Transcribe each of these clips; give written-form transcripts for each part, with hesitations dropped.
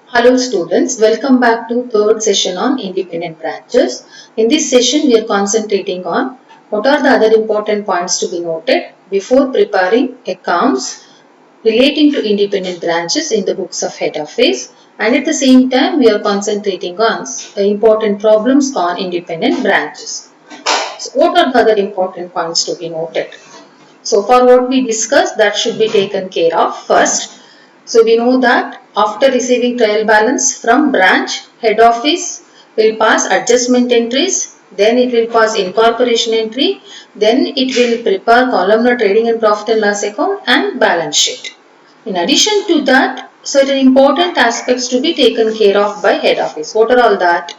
Hello students, welcome back to third session on independent branches. In this session we are concentrating on what are the other important points to be noted before preparing accounts relating to independent branches in the books of head office, and at the same time we are concentrating on important problems on independent branches. So what are the other important points to be noted? So for what we discussed, that should be taken care of first. So we know that after receiving trial balance from branch, head office will pass adjustment entries, then it will pass incorporation entry, then it will prepare columnar trading and profit and loss account and balance sheet. In addition to that, certain important aspects to be taken care of by head office. What are all that?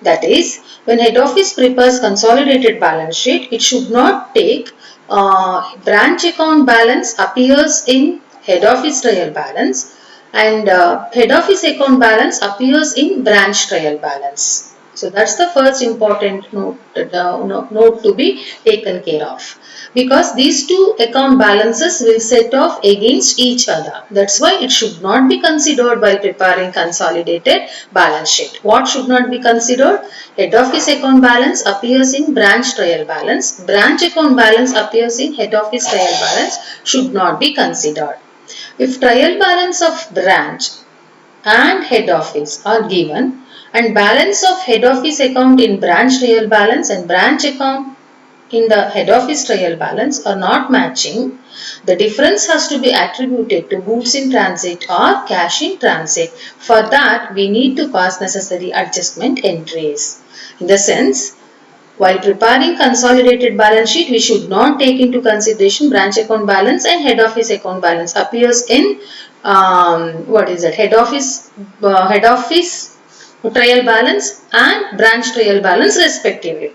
That is, when head office prepares consolidated balance sheet, it should not take branch account balance appears in head office trial balance, and head office account balance appears in branch trial balance. So that's the first important note to be taken care of, because these two account balances will set off against each other. That's why it should not be considered while preparing consolidated balance sheet. What should not be considered? Head office account balance appears in branch trial balance. Branch account balance appears in head office trial balance should not be considered. If trial balance of branch and head office are given, and balance of head office account in branch trial balance and branch account in the head office trial balance are not matching, the difference has to be attributed to goods in transit or cash in transit. For that, we need to pass necessary adjustment entries. In the sense, while preparing consolidated balance sheet, we should not take into consideration branch account balance and head office account balance appears in head office trial balance and branch trial balance respectively.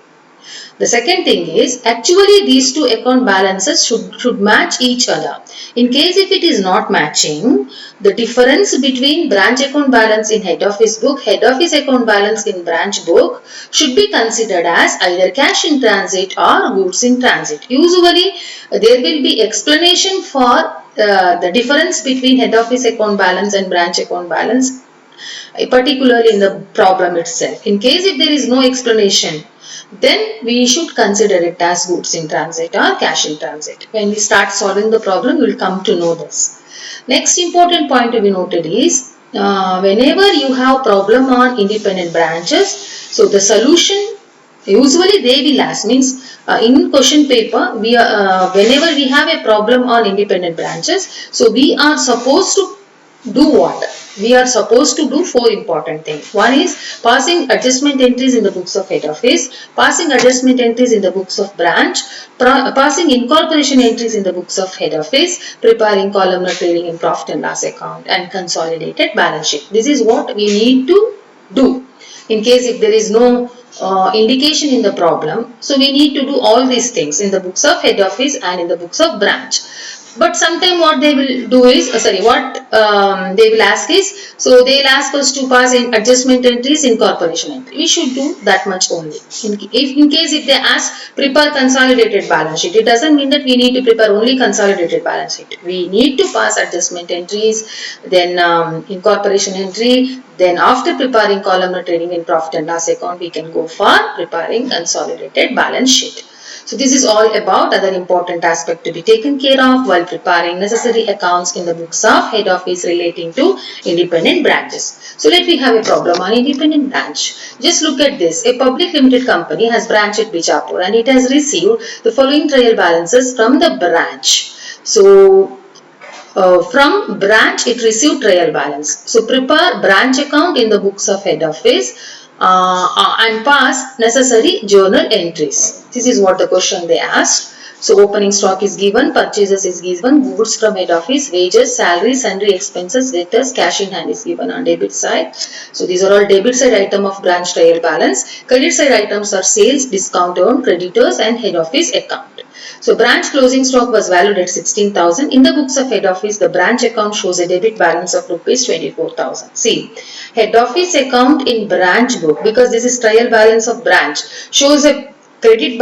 The second thing is, actually these two account balances should match each other. In case if it is not matching, the difference between branch account balance in head office book, head office account balance in branch book should be considered as either cash in transit or goods in transit. Usually there will be explanation for the difference between head office account balance and branch account balance, particularly in the problem itself. In case if there is no explanation, then we should consider it as goods in transit or cash in transit. When we start solving the problem, we will come to know this. Next important point to be noted is, whenever you have problem on independent branches, so the solution usually they will ask, means in question paper whenever we have a problem on independent branches, so we are supposed to do what? We are supposed to do four important things. One is passing adjustment entries in the books of head office, passing adjustment entries in the books of branch, passing incorporation entries in the books of head office, preparing columnar trading in profit and loss account, and consolidated balance sheet. This is what we need to do. In case if there is no indication in the problem, so we need to do all these things in the books of head office and in the books of branch. But sometime what they will do is, they will ask is, so they will ask us to pass in adjustment entries, incorporation entry. We should do that much only. In case if they ask prepare consolidated balance sheet, it doesn't mean that we need to prepare only consolidated balance sheet. We need to pass adjustment entries, then incorporation entry, then after preparing columnar trading in profit and loss account, we can go for preparing consolidated balance sheet. So this is all about other important aspect to be taken care of while preparing necessary accounts in the books of head office relating to independent branches. So let me have a problem on independent branch. Just look at this. A public limited company has branch at Bijapur and it has received the following trial balances from the branch. So from branch it received trial balance. So prepare branch account in the books of head office and pass necessary journal entries. This is what the question they asked. So opening stock is given, purchases is given, goods from head office, wages, salaries, sundry expenses, debtors, cash in hand is given on debit side. So these are all debit side item of branch trial balance. Credit side items are sales, discount earned, creditors and head office account. So branch closing stock was valued at 16,000. In the books of head office, the branch account shows a debit balance of rupees 24,000. See, head office account in branch book, because this is trial balance of branch, shows a credit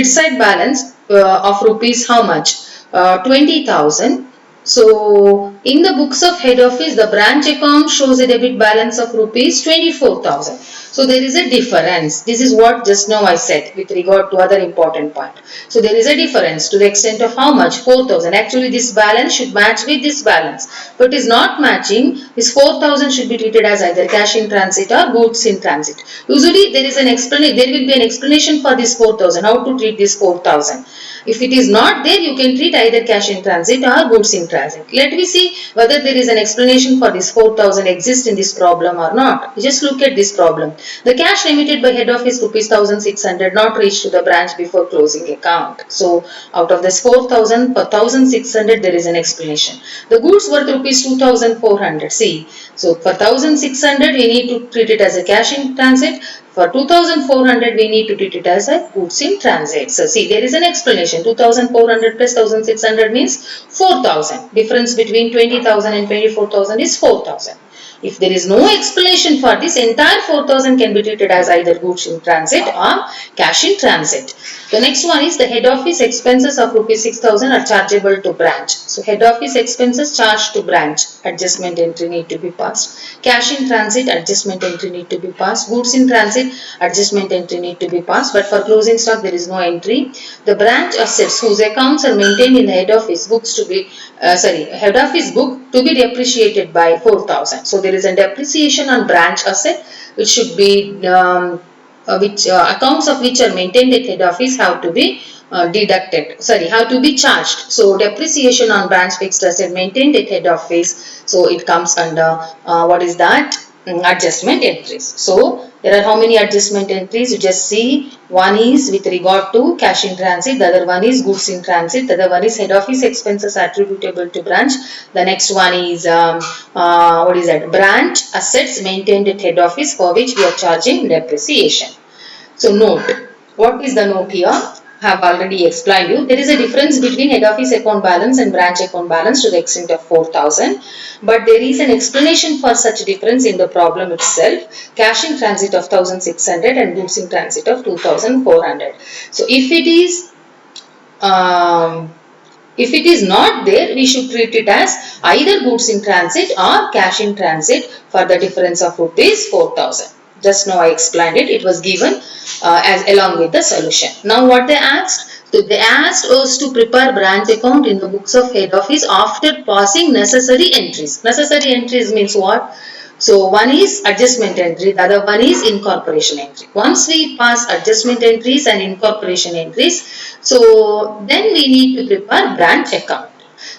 side balance of rupees how much? 20,000. So, in the books of head office, the branch account shows a debit balance of rupees 24,000. So, there is a difference. This is what just now I said with regard to other important point. So, there is a difference to the extent of how much? 4,000. Actually, this balance should match with this balance. But it is not matching. This 4,000 should be treated as either cash in transit or goods in transit. Usually, there is an explanation. There will be an explanation for this 4,000. How to treat this 4,000. If it is not there, you can treat either cash in transit or goods in transit. Let me see whether there is an explanation for this 4,000 exists in this problem or not. Just look at this problem. The cash remitted by head office rupees 1,600 not reached to the branch before closing account. So, out of this 4,000 per 1,600 there is an explanation. The goods worth rupees 2,400. See, so for 1,600 we need to treat it as a cash in transit. For 2,400 we need to treat it as a goods in transit. So see, there is an explanation. 2,400 plus 1,600 means 4,000. Difference between 20,000 and 24,000 is 4,000. If there is no explanation for this, entire 4,000 can be treated as either goods in transit or cash in transit. The next one is the head office expenses of rupees 6,000 are chargeable to branch. So head office expenses charged to branch, adjustment entry need to be passed. Cash in transit, adjustment entry need to be passed. Goods in transit, adjustment entry need to be passed. But for closing stock, there is no entry. The branch assets whose accounts are maintained in the head office books to be, head office book to be depreciated by 4,000. So there is a depreciation on branch asset which should be accounts of which are maintained at head office have to be have to be charged. So depreciation on branch fixed asset maintained at head office, so it comes under what is that? Adjustment entries. So there are how many adjustment entries? You just see, one is with regard to cash in transit, the other one is goods in transit, the other one is head office expenses attributable to branch, the next one is what is that? Branch assets maintained at head office for which we are charging depreciation. So note, what is the note here? I have already explained you. There is a difference between head office account balance and branch account balance to the extent of 4,000. But there is an explanation for such difference in the problem itself. Cash in transit of 1,600 and goods in transit of 2,400. So if it is not there, we should treat it as either goods in transit or cash in transit for the difference of rupees 4,000. Just now I explained it. It was given as along with the solution. Now what they asked? So they asked us to prepare branch account in the books of head office after passing necessary entries. Necessary entries means what? So one is adjustment entry, the other one is incorporation entry. Once we pass adjustment entries and incorporation entries, so then we need to prepare branch account.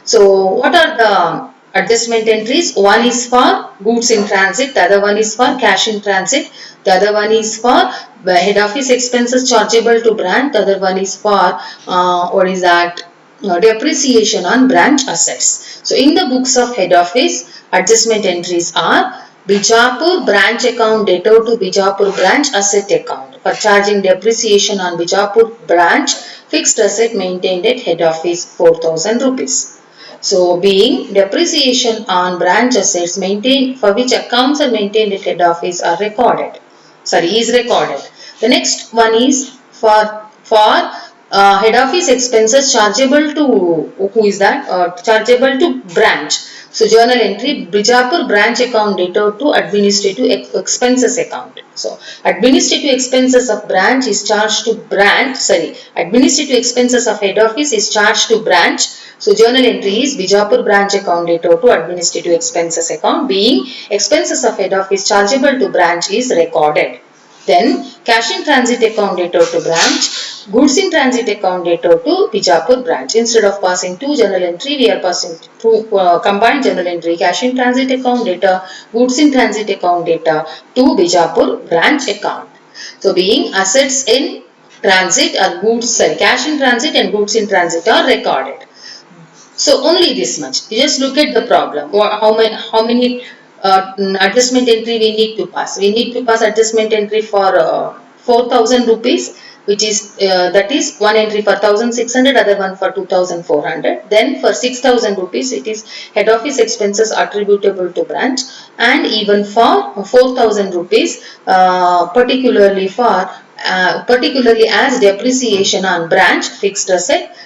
So what are the adjustment entries? One is for goods in transit, the other one is for cash in transit, the other one is for head office expenses chargeable to branch, the other one is for what is that? Depreciation on branch assets. So in the books of head office, adjustment entries are Bijapur branch account debtor to Bijapur branch asset account for charging depreciation on Bijapur branch fixed asset maintained at head office 4,000 rupees. So being depreciation on branch assets maintained for which accounts are maintained at head office are recorded. Is recorded. The next one is for head office expenses chargeable to, who is that? Chargeable to branch. So journal entry, Bijapur branch account debtor to administrative expenses account. So administrative expenses of branch is charged to branch, administrative expenses of head office is charged to branch. So journal entry is Bijapur branch account debtor to administrative expenses account, being expenses of head office chargeable to branch is recorded. Then cash in transit account debtor to branch, goods in transit account debtor to Bijapur branch. Instead of passing two journal entry, we are passing two combined journal entry, cash in transit account debtor, goods in transit account debtor to Bijapur branch account. So being assets in transit or goods, cash in transit and goods in transit are recorded. So only this much. You just look at the problem. How many adjustment entry we need to pass? We need to pass adjustment entry for 4,000 rupees, which is that is one entry for 1,600, other one for 2,400. Then for 6,000 rupees, it is head office expenses attributable to branch, and even for 4,000 rupees, particularly as depreciation on branch fixed asset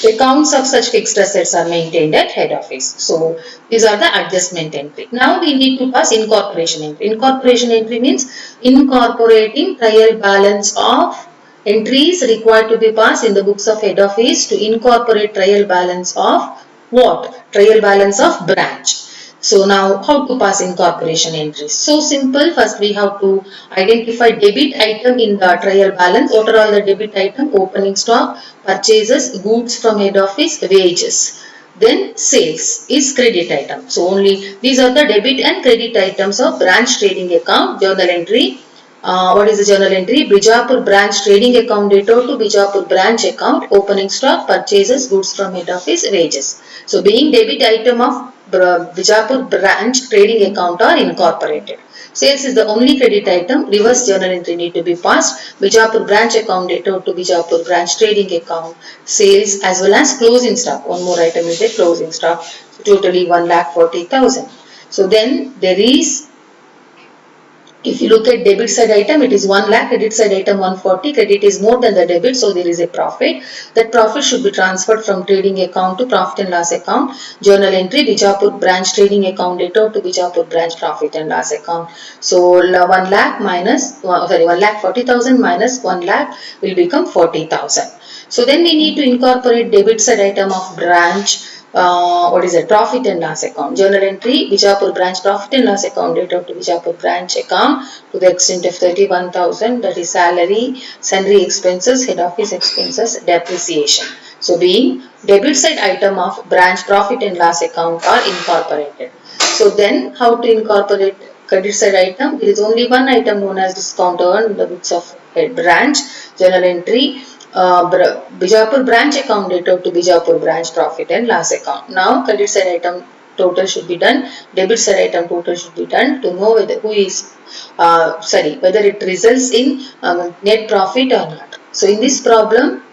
The accounts of such fixed assets are maintained at head office. So these are the adjustment entry. Now we need to pass incorporation entry. Incorporation entry means incorporating trial balance of entries required to be passed in the books of head office to incorporate trial balance of what? Trial balance of branch. So now how to pass incorporation entries? So simple. First we have to identify debit item in the trial balance. What are all the debit item? Opening stock, purchases, goods from head office, wages. Then sales is credit item. So only these are the debit and credit items of branch trading account. Journal entry. What is the journal entry? Bijapur branch trading account data to Bijapur branch account, opening stock, purchases, goods from head office, wages. So being debit item of Bijapur branch trading account are incorporated. Sales is the only credit item. Reverse journal entry need to be passed. Bijapur branch account data to Bijapur branch trading account, sales as well as closing stock. One more item is the closing stock. So totally 1,40,000. So then there is, if you look at debit side item, it is 1 lakh, credit side item 140, credit is more than the debit, so there is a profit. That profit should be transferred from trading account to profit and loss account. Journal entry, Bijapur branch trading account data to Bijapur branch profit and loss account. So 1 lakh minus, 1,40,000 minus 1 lakh will become 40,000. So then we need to incorporate debit side item of branch. What is it? Profit and loss account. Journal entry, Bijapur branch profit and loss account data to Bijapur branch account to the extent of 31,000, that is salary, sundry expenses, head office expenses, depreciation. So being debit side item of branch profit and loss account are incorporated. So then how to incorporate credit side item? There is only one item known as discount earned in the books of head branch. Journal entry, Bijapur branch account data to Bijapur branch profit and loss account. Now credit side item total should be done, debit side item total should be done to know whether whether it results in net profit or not. So in this problem,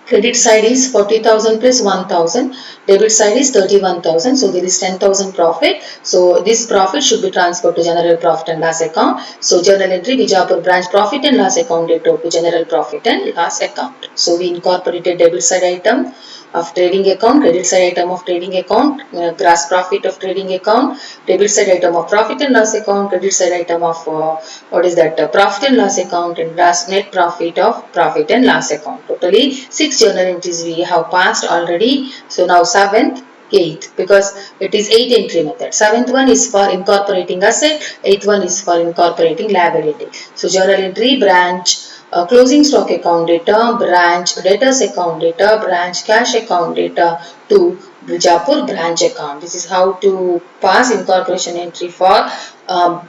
credit side is 40,000 plus 1,000, debit side is 31,000, so there is 10,000 profit. So this profit should be transferred to general profit and loss account. So journal entry, Bijapur branch profit and loss account data to general profit and loss account. So we incorporated debit side item of trading account, credit side item of trading account, gross profit of trading account, debit side item of profit and loss account, credit side item of profit and loss account, and last net profit of profit and loss account. Totally 6 journal entries we have passed already. So now 7th, 8th, because it is 8 entry method. 7th one is for incorporating asset, 8th one is for incorporating liability. So journal entry, branch closing stock account data, branch debtors account data, branch cash account data to Bijapur branch account. This is how to pass incorporation entry for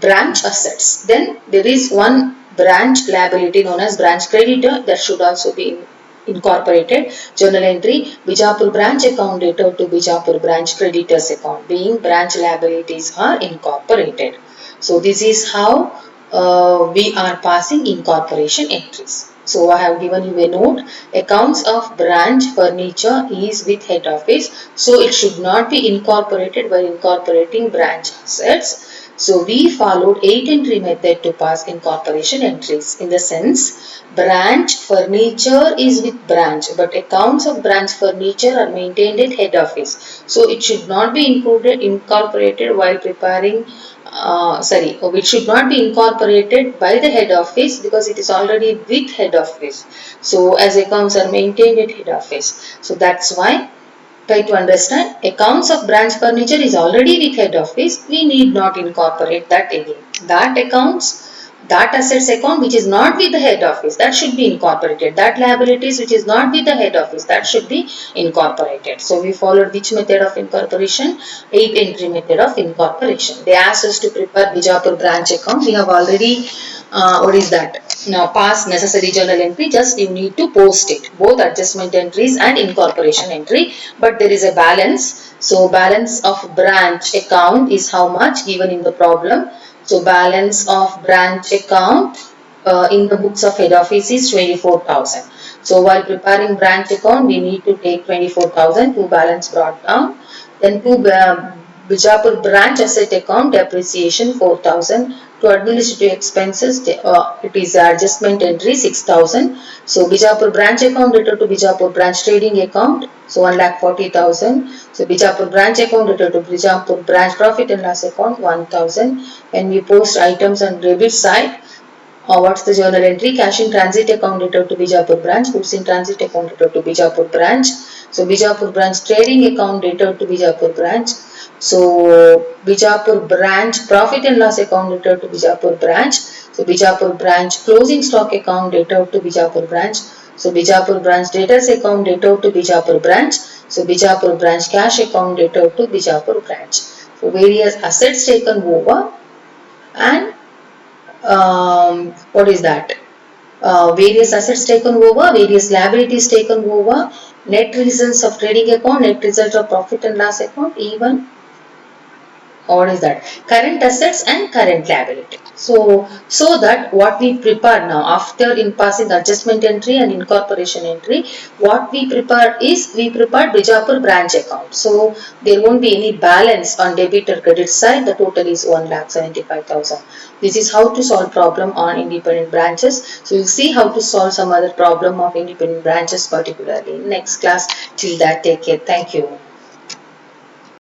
branch assets. Then there is one branch liability known as branch creditor that should also be incorporated. Journal entry, Bijapur branch account data to Bijapur branch creditors account, being branch liabilities are incorporated. So this is how we are passing incorporation entries. So I have given you a note. Accounts of branch furniture is with head office. So it should not be incorporated by incorporating branch assets. So we followed 8 entry method to pass incorporation entries. In the sense, branch furniture is with branch, but accounts of branch furniture are maintained at head office. So it should not be incorporated while preparing it should not be incorporated by the head office because it is already with head office. So as accounts are maintained at head office. So that's why try to understand, accounts of branch furniture is already with head office. We need not incorporate that again. That assets account which is not with the head office, that should be incorporated. That liabilities which is not with the head office, that should be incorporated. So we followed which method of incorporation? 8 entry method of incorporation. They asked us to prepare Bijapur branch account. We have already now pass necessary journal entry, just you need to post it, both adjustment entries and incorporation entry, but there is a balance. So balance of branch account is how much given in the problem. So balance of branch account in the books of head office is 24,000. So while preparing branch account, we need to take 24,000 to balance brought down. Then to Bijapur branch asset account depreciation 4,000. To administrative expenses, it is adjustment entry 6,000. So Bijapur branch account debtor to Bijapur branch trading account, so 1,40,000. So Bijapur branch account debtor to Bijapur branch profit and loss account 1,000. When we post items on debit side, what's the journal entry? Cash in transit account debtor to Bijapur branch, goods in transit account debtor to Bijapur branch. So Bijapur branch trading account debtor to Bijapur branch. So Bijapur branch profit and loss account debtor to Bijapur branch. So Bijapur branch closing stock account debtor to Bijapur branch. So Bijapur branch debtors account debtor to Bijapur branch. So Bijapur branch cash account debtor to Bijapur branch. So various assets taken over and what is that? Various assets taken over, various liabilities taken over, net results of trading account, net result of profit and loss account, even what is that? Current assets and current liability. So that what we prepare now after in passing adjustment entry and incorporation entry, what we prepare is we prepare Bijapur branch account. So there won't be any balance on debit or credit side. The total is 1,75,000. This is how to solve problem on independent branches. So you'll see how to solve some other problem of independent branches particularly in next class. Till that, take care. Thank you.